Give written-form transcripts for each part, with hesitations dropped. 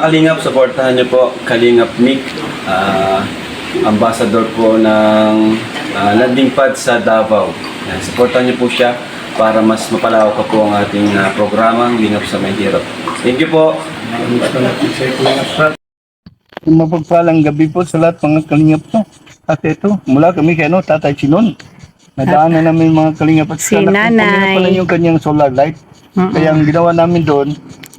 Kalingap, supportahan niyo po Kalingap Mick, ambassador po ng landing pad sa Davao. Yan, supportahan niyo po siya para mas mapalawak pa po ang ating programang Lingap sa Mahirap. Thank you po. Mapagpalang gabi po sa lahat mga kalingap to. At ito, mula kami kay Tatay Sinon. Nadaanan namin mga kalingap at Si kukunin na Nanay. pala yung kanyang solar light. Kaya ang ginawa namin doon,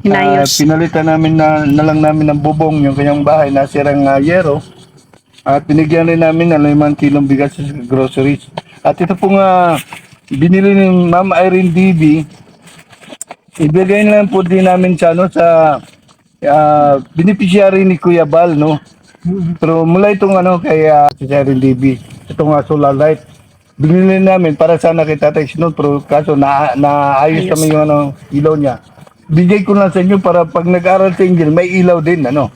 Inayos. pinalitan namin na lang namin ng bubong yung kanyang bahay na sirang yero. At binigyan rin namin ng 5 kilong bigas sa groceries. At ito pong binili ni Ma'am Irene DB, ibigay na lang po din namin sa beneficiary ni Kuya Bal, no? Pero mula itong kay si Irene DB, itong solar light, binili namin para sana kay Tatay Sinod, pero kaso naayos naman yung ilaw niya. Bigay ko lang sa inyo para pag nag-aral sa Angel, may ilaw din, No,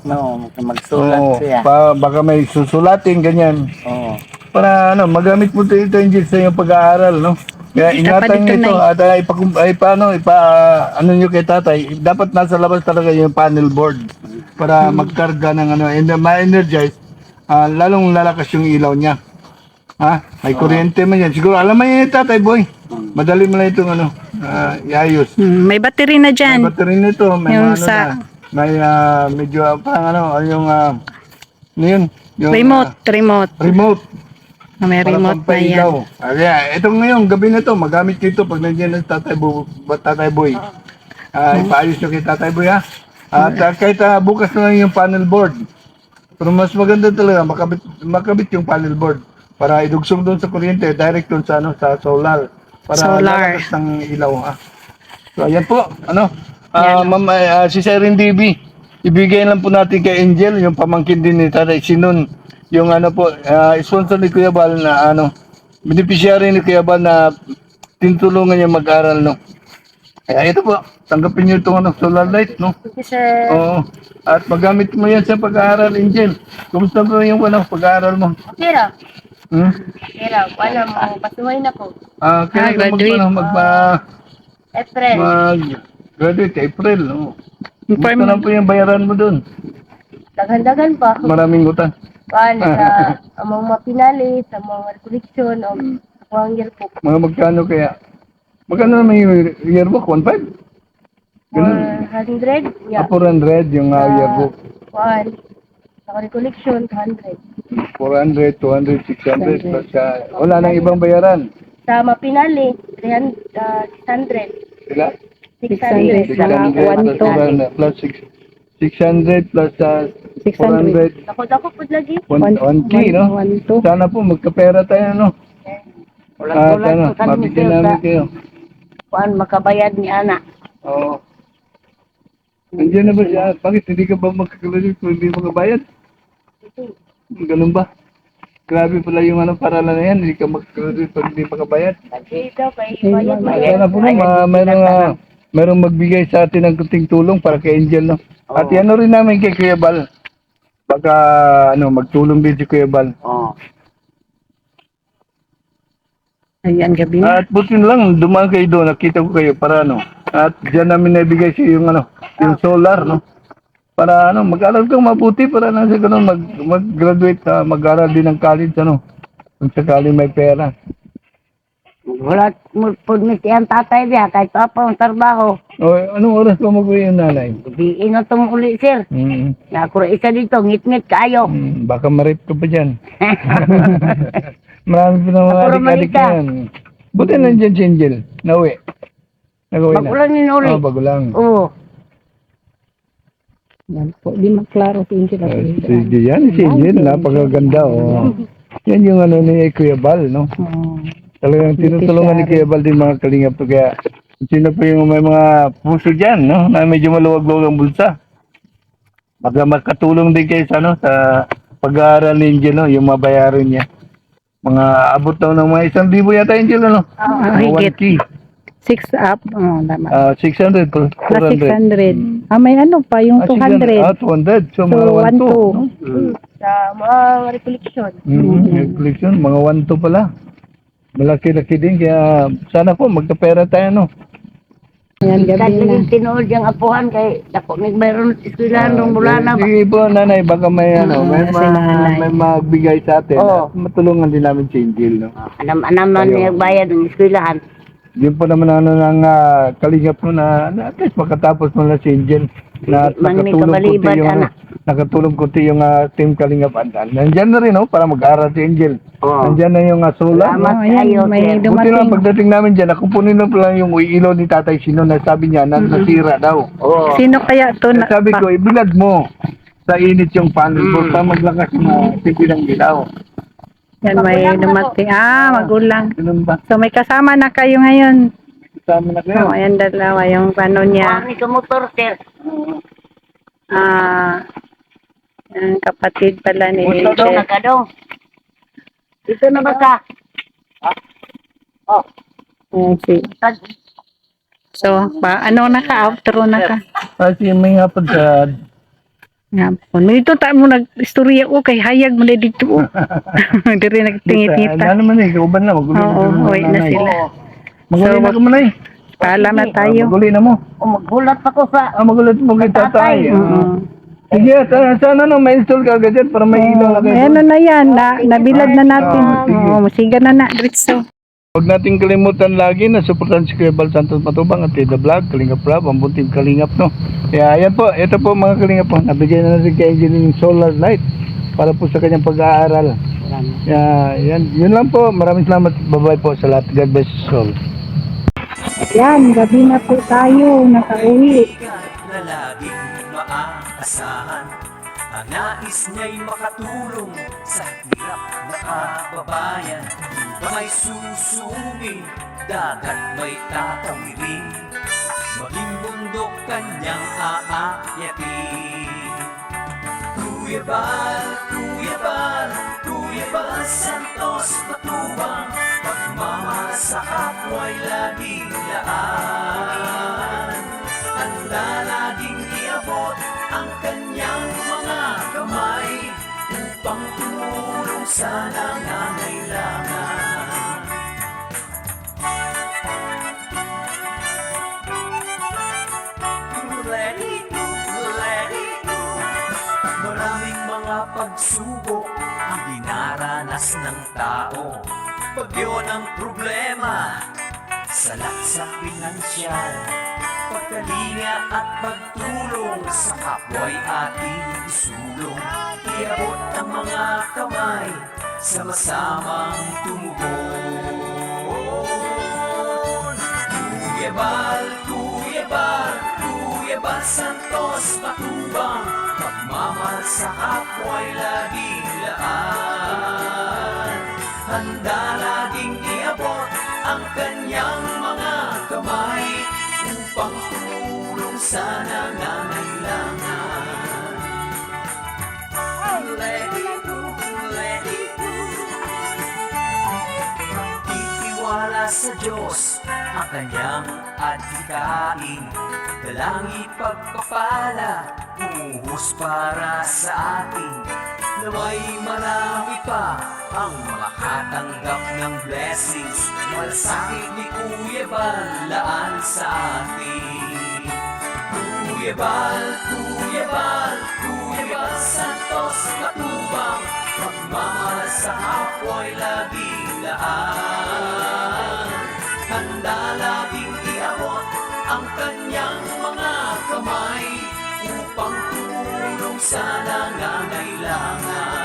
magsulat Oo, siya. baka may susulatin, ganyan. Oo. Para magamit mo ito Angel sa iyong pag-aaral, no? Kaya ingatan dito, nyo ito at ano nyo kay tatay, dapat nasa labas talaga yung panel board para magkarga ng and ma-energize, lalong lalakas yung ilaw niya. May kuryente man yan. Siguro alam mo yan tatay boy. Madali mo lang itong iayos. May battery na May dyan. battery nito, may Yung mga sa- may medyo parang yung yun, yung remote. May Para remote na yan. pampailaw. Ito ngayon, gabi na to, magamit ko ito pag nandiyan ng tatay boy. Ipaayos nyo kay tatay boy ha. At kahit bukas na lang yung panel board. Pero mas maganda talaga makabit yung panel board para idugsong doon sa kuryente, direct doon sa sa solar. Para Solar. lalakas ng ilaw ha. So ayan po, Ma'am, si Irene DB, ibigay lang po natin kay Angel, yung pamangkin din ni Tatay Sinon, yung sponsor ni Kuya Bal na beneficiary ni Kuya Bal na tinutulungan niya mag-aral, no. Kaya ito po, tanggapin niyo itong solar light, no. Sir, Oo. At magamit mo yan sa pag-aaral, Angel. Kumusta po yung pag-aaral mo? okay ra. Hmm? Okay ra. Wala mo, pasuhay na ko. Kaya ka graduate. April. mag-graduate April, no. Inform- Kumusta na po yung bayaran mo doon? Daghan-daghan pa. Maraming utang. Kuan sa among mga pinali, sa mga recollection o mga yearbook. Mga magkano kaya? Magkano naman yung yearbook? 1.5? Ganun. 400. Yeah. 400 yung yearbook. Kuan. Sa recollection, 100. 400, 200, 600 plus wala nang ibang bayaran. Sa mga pinali, 600. Sila? 600. 600 plus 400 plus 600 plus 400. Ako po lagi. 1K, no? 1, 2. Sana po magkapera tayo, no? At mabigyan namin kayo. Kuan, makabayad ni Ana. Oo. Nandiyan na ba siya? Bakit hindi ka ba magkakaroon kung hindi makabayad? Ganun ba? Grabe pala yung paralan na yan, hindi ka magkakaroon kung hindi makabayad. Kasi daw, kay bayad. Sana po mayroong magbigay sa atin ng kunting tulong para kay Angel, no? At yan rin namin kay Kuya Bal. Baka magtulong din si Kuya Bal. Oo. Ayan, gabi na. At buti na lang, dumaan kayo doon, nakita ko kayo para at diyan namin naibigay sa yung yung solar, no? Para mag-aral kang mabuti para nasa ganun mag-graduate, mag-aral din ng college, kung sakali may pera. Wala mo po ang tatay niya, kahit pa ang trabaho. O, anong oras pa mag-uwi yung nanay? Diin na itong uli, sir. Nakura isa dito, ngit-ngit kayo. Baka ma-rape ka pa dyan. Marami pa na mga Ako adik-adik Romanita. yan. Buti nandiyan si Angel, nauwi. Nag-uwi na. Magulan yun uli. Bago lang. Oo. Yan po, di maklaro si Angel. Sige yan, si Angel, napakaganda. Yan yung ni Kuya Bal, no? Talagang tinutulungan ni Kuya Bal din mga kalingap to. Kaya sino pa yung may mga puso dyan, no? Na medyo maluwag-luwag ang bulsa. Makatulong din kayo sa pag-aaral ni Angel, no? Yung mabayaran niya. Mga abot daw ng mga 1,000 yata, Angel, no? Higit. 1K. 6 up. Tama. 600 plus Plus 400. 600. May pa yung 200. 200. So, So, mga 1 1-2. no? Sa mga recollection. Reflection, mga 1 pala. Malaki-laki din. Kaya sana po, magkapera tayo, no? Ayan, Kahit gabi na. naging tinuod yung apuhan kay dako nagbayron sa eskwelahan nung mula na ba. Sige po, nanay, baka may kasi nanay. may magbigay sa atin. Oo. At matulungan din namin si Angel, no? Anam na niya bayad ng eskwelahan. Yun po naman ng kalingap mo na at least makatapos mo na si Angel. Na Hindi man may nakatulong konti kabalibad, yung, anak. nakatulong konti yung team kalingap andan. Nandyan na rin, no? Para mag-aaral si Angel. Oo. Nandyan na yung solar. Salamat Oh, ayan, kayo, may sir. Buti lang dumating. pagdating namin dyan, nakupunin lang pala yung ilaw ni Tatay Sino na sabi niya na nasira daw. Oo. Sino kaya to na? Sabi ko, ibilad mo sa init yung panel ko sa maglakas na sige ng ilaw. Yan, may dumating. Magulang. Ganun ba? So, may kasama na kayo ngayon. Kasama na So, kayo. ayan dalawa, yung ano niya. Kuha ni ka motor, sir. Ang kapatid pala ni Dong, Angel. nakadong. Dito na ba ka? Ayan, so, ano na ka? Outro na ka. Kasi may hapon sa Nga po. Dito tayo mo nag-istorya ko kay hayag mo na dito. Dito nagtingit-ngita. Ano naman eh, kauban na, magulo Oo, uwi na sila. Magulo So, na ka man eh. Paalam na tayo. Magulo na mo. Maghulat pa ko sa Magulat mo kita Tatay. tayo. Oo. Sige, sana no, may install ka agad dyan para may ilaw na kayo. Ayan na yan. Nabilad na natin. sige. Oo, masiga na na. Dritso. Huwag nating kalimutan lagi na suportahan si Kuya Bal Santos Matubang at Tida Vlog, Kalingap Vlog, ang bunting Kalingap, no? Kaya ayan po, ito po mga Kalingap po, nabigyan na natin kay Angel yung solar light para po sa kanyang pag-aaral. Yun lang po, maraming salamat, bye-bye po sa lahat, God bless you all. Yan, gabi na po tayo. Nakauwi. Na laging maaasahan. Ang nais niya'y makatulong sa hirap na kababayan. May susungin, dagat may tatawirin, maging bundok kanyang aakyatin. Kuya Bal, Kuya Bal, Kuya Bal Santos Matubang, pagmamahal sa kapwa'y laging laan. Handa laging iabot ang kanyang mga kamay upang tumulong sa nangangailangan. Let it go, let it go. Maraming mga pagsubok ang dinaranas ng tao. Bagyo ng problema, salak sa pinansyal, pagkalinga at pagtulong sa kapwa'y ating isulong. Iabot ang mga kamay, sama-samang tumugon. Kuya Bal, Kuya Bal, Kuya Bal Santos Matubang, pagmamahal sa kapwa'y laging laan. Handa laging iabot ang kanyang mga kamay upang tumulong sa nangangailangan. Let it go, let it go. Itiwala sa Diyos ang kanyang adhikain, dalang ipagpapala, umuhos para sa atin. Naway marami pa ang makatanggap ng blessings, malasakit ni Kuya Bal laan sa atin. Kuya Bal, Kuya Bal, Kuya Bal Santos Matubang, pagmamahal sa kapwa'y laging laan. Handa laging iabot ang kanyang mga kamay upang tumulong sa nangangailangan.